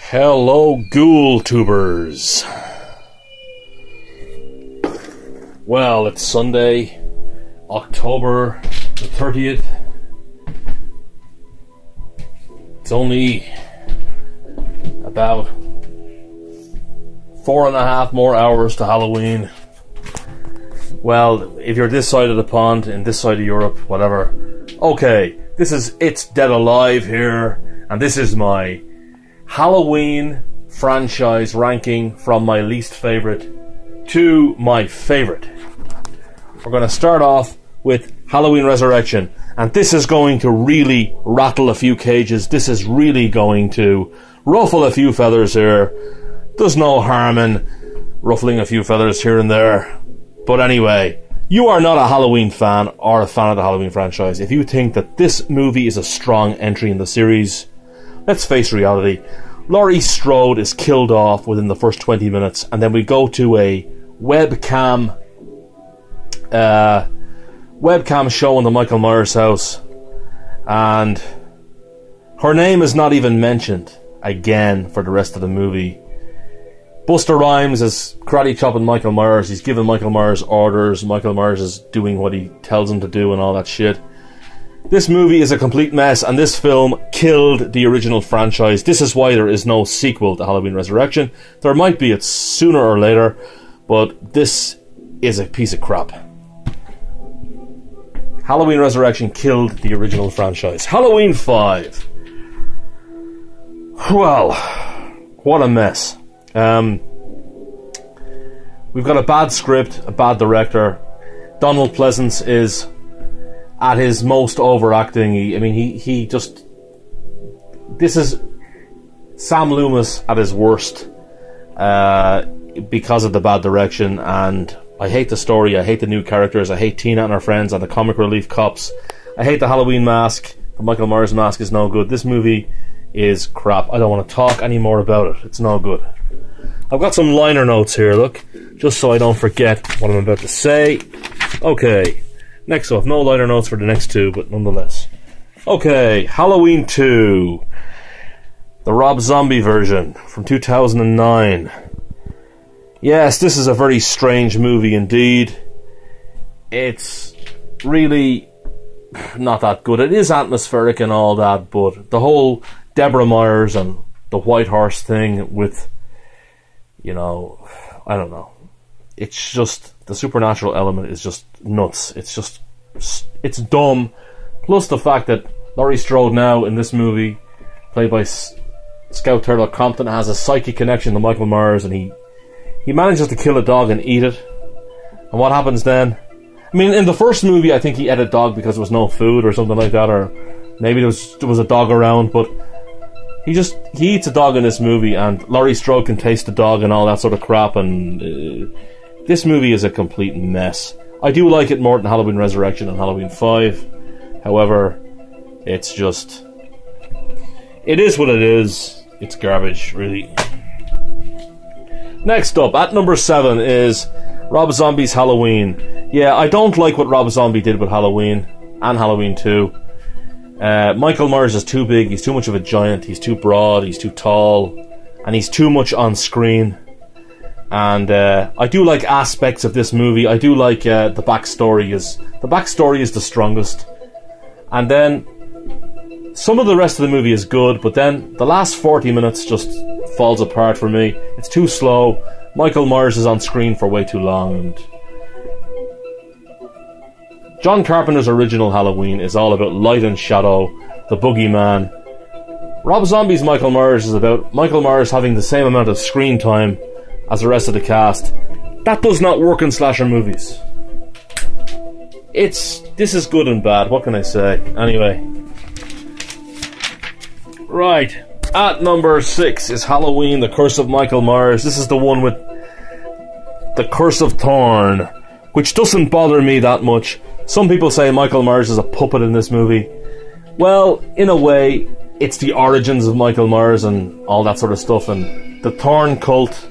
Hello, Ghoul Tubers. Well, it's Sunday, October the 30th. It's only about 4.5 more hours to Halloween. Well, if you're this side of the pond, in this side of Europe, whatever. Okay, this is It's Dead Alive here, and this is my Halloween franchise ranking from my least favourite to my favourite. We're going to start off with Halloween Resurrection, and this is going to really rattle a few cages. This is really going to ruffle a few feathers here. There's no harm in ruffling a few feathers here and there. But anyway, you are not a Halloween fan or a fan of the Halloween franchise if you think that this movie is a strong entry in the series. Let's face reality. Laurie Strode is killed off within the first 20 minutes, and then we go to a webcam show in the Michael Myers house, and her name is not even mentioned again for the rest of the movie. Busta Rhymes is karate chopping Michael Myers. He's giving Michael Myers orders. Michael Myers is doing what he tells him to do and all that shit. This movie is a complete mess, and this film killed the original franchise. This is why there is no sequel to Halloween Resurrection. There might be it sooner or later, but this is a piece of crap. Halloween Resurrection killed the original franchise. Halloween 5. Well, what a mess. We've got a bad script, a bad director. Donald Pleasence is at his most overacting. He just... This is Sam Loomis at his worst because of the bad direction, and I hate the story, I hate the new characters, I hate Tina and her friends and the comic relief cops. I hate the Halloween mask. The Michael Myers mask is no good. This movie is crap. I don't want to talk any more about it. It's no good. I've got some liner notes here, look, just so I don't forget what I'm about to say. Okay, next up, no liner notes for the next two, but nonetheless. Okay, Halloween 2. The Rob Zombie version from 2009. Yes, this is a very strange movie indeed. It's really not that good. It is atmospheric and all that, but the whole Deborah Myers and the White Horse thing with, I don't know. It's just, the supernatural element is just nuts. It's dumb. Plus the fact that Laurie Strode now in this movie, played by Scout Turtle Compton, has a psychic connection to Michael Myers, and he manages to kill a dog and eat it. And what happens then? I mean, in the first movie, I think he ate a dog because there was no food or something like that, or maybe there was a dog around, but he eats a dog in this movie, and Laurie Strode can taste the dog and all that sort of crap, and this movie is a complete mess. I do like it more than Halloween Resurrection and Halloween 5. However, it's just... It is what it is. It's garbage, really. Next up, at number 7 is Rob Zombie's Halloween. Yeah, I don't like what Rob Zombie did with Halloween and Halloween 2. Michael Myers is too big, he's too much of a giant, he's too broad, he's too tall, and he's too much on screen. And I do like aspects of this movie. I do like the backstory is the strongest. And then some of the rest of the movie is good, but then the last 40 minutes just falls apart for me. It's too slow. Michael Myers is on screen for way too long, and John Carpenter's original Halloween is all about light and shadow, the boogeyman. Rob Zombie's Michael Myers is about Michael Myers having the same amount of screen time as the rest of the cast. That does not work in slasher movies. This is good and bad, what can I say? Anyway. Right, at number 6 is Halloween, The Curse of Michael Myers. This is the one with the Curse of Thorn, which doesn't bother me that much. Some people say Michael Myers is a puppet in this movie. Well, in a way, it's the origins of Michael Myers and all that sort of stuff, and the Thorn cult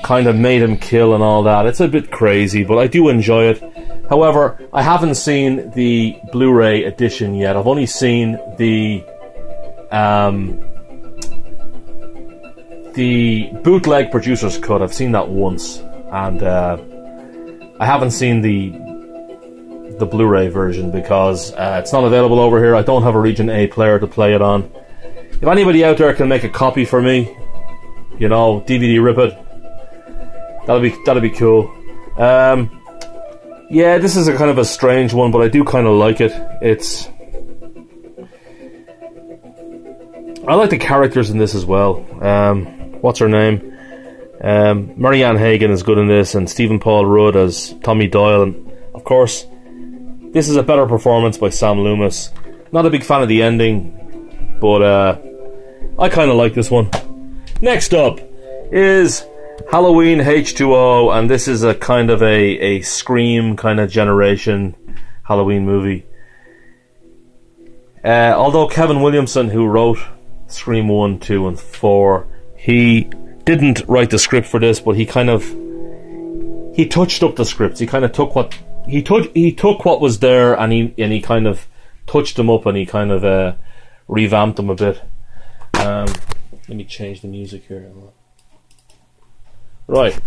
kind of made him kill and all that. It's a bit crazy, but I do enjoy it. However, I haven't seen the Blu-ray edition yet. I've only seen the the bootleg producer's cut, I've seen that once, and I haven't seen the Blu-ray version because it's not available over here. I don't have a Region A player to play it on. If anybody out there can make a copy for me, you know, DVD rip it, that'd be cool. Yeah, this is a kind of a strange one, but I do kind of like it. I like the characters in this as well. What's her name? Marianne Hagan is good in this, and Stephen Paul Rudd as Tommy Doyle, and of course this is a better performance by Sam Loomis. Not a big fan of the ending, but I kind of like this one. Next up is Halloween H2O, and this is a kind of a Scream kind of generation Halloween movie. Although Kevin Williamson, who wrote Scream 1, 2 and 4, he didn't write the script for this, but he touched up the scripts. He kind of took what he took what was there, and he kind of touched them up, and he kind of revamped them a bit. Let me change the music here. Right,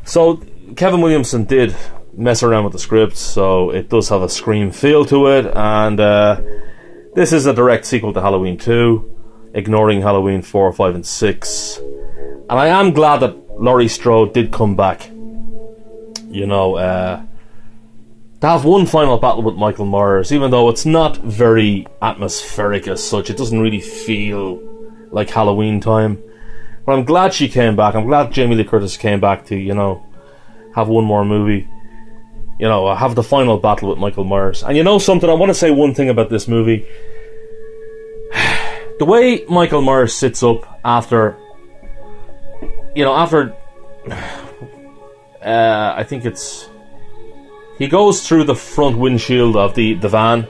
so Kevin Williamson did mess around with the scripts, so it does have a Scream feel to it, and this is a direct sequel to Halloween 2, ignoring Halloween 4, 5 and 6. And I am glad that Laurie Strode did come back, you know, to have one final battle with Michael Myers, even though it's not very atmospheric as such. It doesn't really feel like Halloween time. But I'm glad she came back. I'm glad Jamie Lee Curtis came back to, you know, have one more movie. You know, have the final battle with Michael Myers. And you know something, I want to say one thing about this movie. The way Michael Myers sits up after, you know, I think it's, he goes through the front windshield of the van,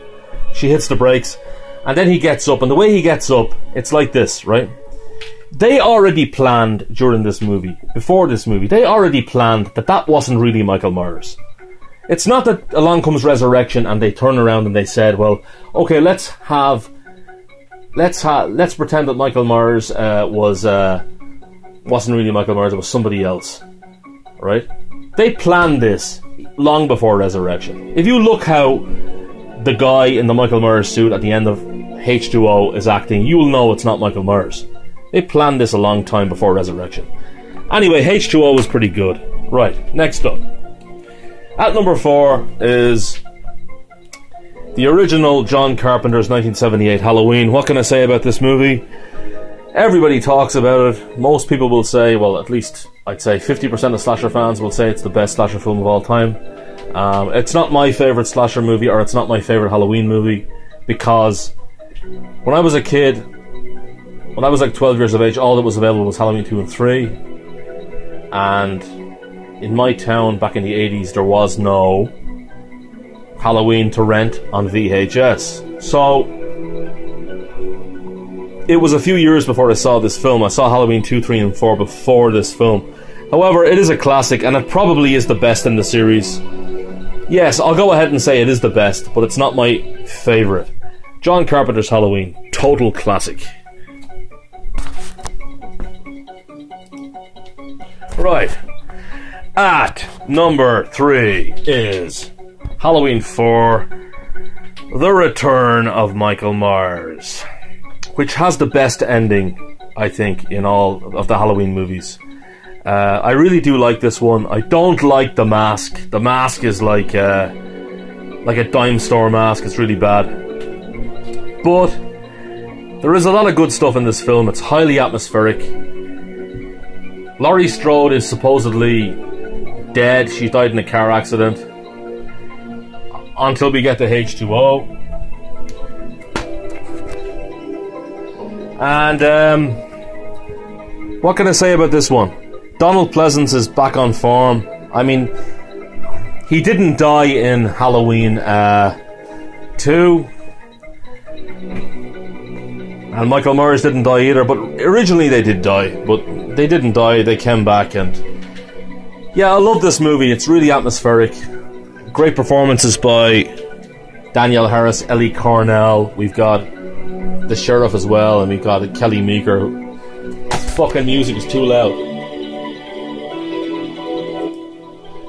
she hits the brakes, and then he gets up, and the way he gets up, it's like this, right? They already planned during this movie, before this movie, they already planned that wasn't really Michael Myers. It's not that along comes Resurrection and they turn around and they said, well, okay, let's pretend that Michael Myers wasn't really Michael Myers, it was somebody else, right? They planned this long before Resurrection. If you look how the guy in the Michael Myers suit at the end of H2O is acting, you will know it's not Michael Myers. They planned this a long time before Resurrection. Anyway, H2O was pretty good. Right, next up. At number 4 is the original John Carpenter's 1978 Halloween. What can I say about this movie? Everybody talks about it. Most people will say, well, at least I'd say 50% of slasher fans will say it's the best slasher film of all time. It's not my favourite slasher movie, or it's not my favourite Halloween movie, because when I was a kid, when I was like 12 years of age, all that was available was Halloween 2 and 3. And in my town back in the 80s, there was no Halloween to rent on VHS. So it was a few years before I saw this film. I saw Halloween 2, 3 and 4 before this film. However, it is a classic, and it probably is the best in the series. Yes, I'll go ahead and say it is the best, but it's not my favourite. John Carpenter's Halloween, total classic. Right. At number 3 is Halloween 4, The Return of Michael Myers, which has the best ending, I think, in all of the Halloween movies. I really do like this one. I don't like the mask. The mask is like a dime store mask. It's really bad. But there is a lot of good stuff in this film. It's highly atmospheric. Laurie Strode is supposedly dead. She died in a car accident. Until we get to H2O. And what can I say about this one? Donald Pleasence is back on form. I mean, he didn't die in Halloween 2. And Michael Myers didn't die either, but originally they did die. But they didn't die, they came back, and yeah, I love this movie. It's really atmospheric. Great performances by Danielle Harris, Ellie Cornell. We've got the sheriff as well, and we've got Kelly Meeker. fucking music is too loud.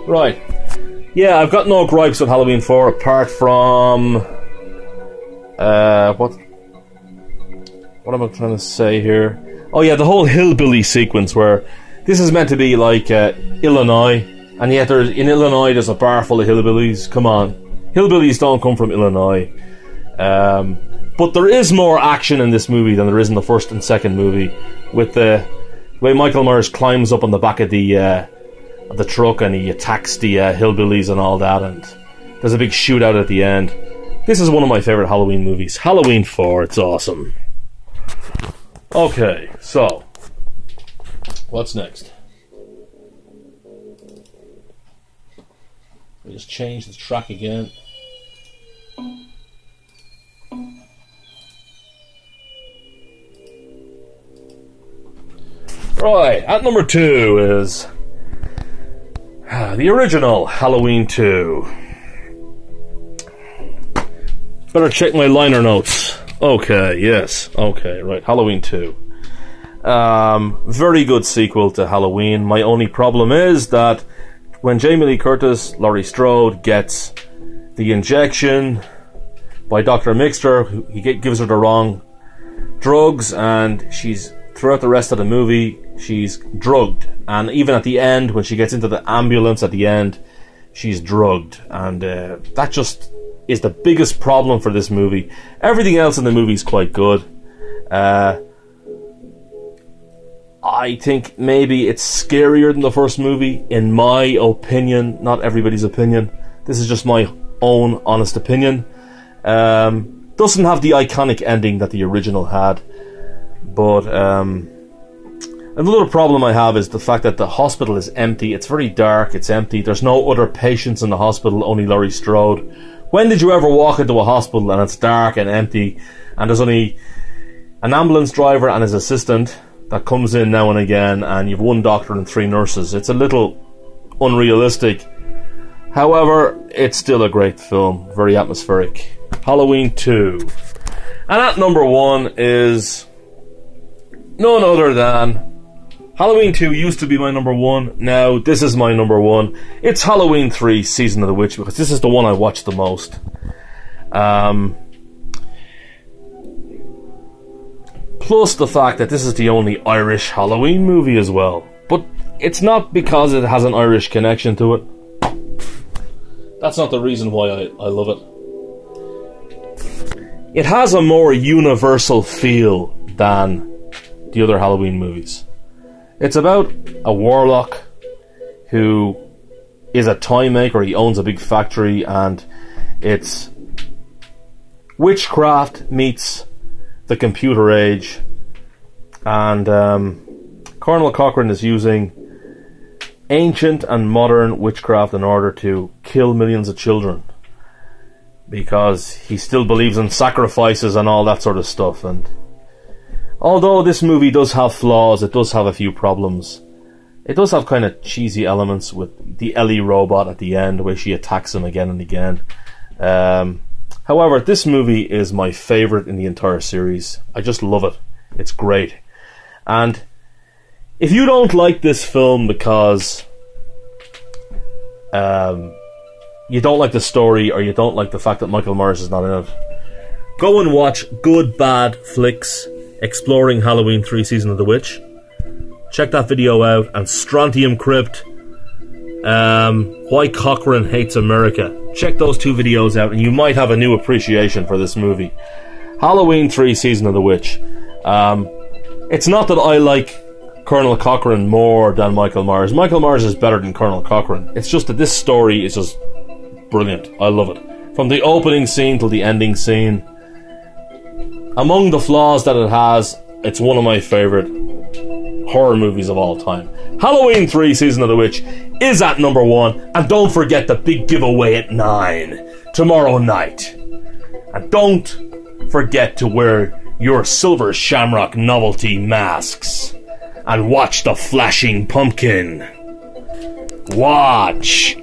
Right. Yeah, I've got no gripes with Halloween 4 apart from... What am I trying to say here? Oh yeah, the whole hillbilly sequence where this is meant to be like Illinois, and yet in Illinois there's a bar full of hillbillies. Come on. Hillbillies don't come from Illinois. But there is more action in this movie than there is in the first and second movie, with the way Michael Myers climbs up on the back of the truck and he attacks the hillbillies and all that, and there's a big shootout at the end. This is one of my favourite Halloween movies. Halloween 4, it's awesome. Okay, so what's next? We just change the track again. Right, at number 2 is the original Halloween 2. Better check my liner notes. Okay, yes, okay, right, Halloween 2. Very good sequel to Halloween. My only problem is that when Jamie Lee Curtis, Laurie Strode, gets the injection by Dr. Mixter, he gives her the wrong drugs, and she's, throughout the rest of the movie, she's drugged. And even at the end, when she gets into the ambulance at the end, she's drugged. And that just is the biggest problem for this movie. Everything else in the movie is quite good. I think maybe it's scarier than the first movie, in my opinion. Not everybody's opinion. This is just my own honest opinion. Doesn't have the iconic ending that the original had. But another problem I have is the fact that the hospital is empty. It's very dark, it's empty. There's no other patients in the hospital, only Laurie Strode. When did you ever walk into a hospital and it's dark and empty, and there's only an ambulance driver and his assistant that comes in now and again, and you've one doctor and 3 nurses? It's a little unrealistic. However, it's still a great film, very atmospheric. Halloween 2. And at number 1 is none other than... Halloween 2 used to be my number 1, now this is my number 1. It's Halloween 3, Season of the Witch, because this is the one I watched the most. Plus the fact that this is the only Irish Halloween movie as well. But it's not because it has an Irish connection to it. That's not the reason why I love it. It has a more universal feel than the other Halloween movies. It's about a warlock who is a toy maker. He owns a big factory, and it's witchcraft meets the computer age. And Colonel Cochrane is using ancient and modern witchcraft in order to kill millions of children, because he still believes in sacrifices and all that sort of stuff. And although this movie does have flaws, it does have a few problems. It does have kind of cheesy elements with the Ellie robot at the end, where she attacks him again and again. However, this movie is my favourite in the entire series. I just love it. It's great. And if you don't like this film because you don't like the story, or you don't like the fact that Michael Myers is not in it, go and watch Good Bad Flicks Exploring Halloween 3 Season of the Witch. Check that video out. And Strontium Crypt, Why Cochrane Hates America. Check those 2 videos out, and you might have a new appreciation for this movie. Halloween 3 Season of the Witch. It's not that I like Colonel Cochrane more than Michael Myers. Michael Myers is better than Colonel Cochrane. It's just that this story is just brilliant. I love it. From the opening scene till the ending scene. Among the flaws that it has, it's one of my favourite horror movies of all time. Halloween 3 Season of the Witch is at number 1. And don't forget the big giveaway at 9 tomorrow night. And don't forget to wear your Silver Shamrock novelty masks and watch the Flashing Pumpkin. Watch.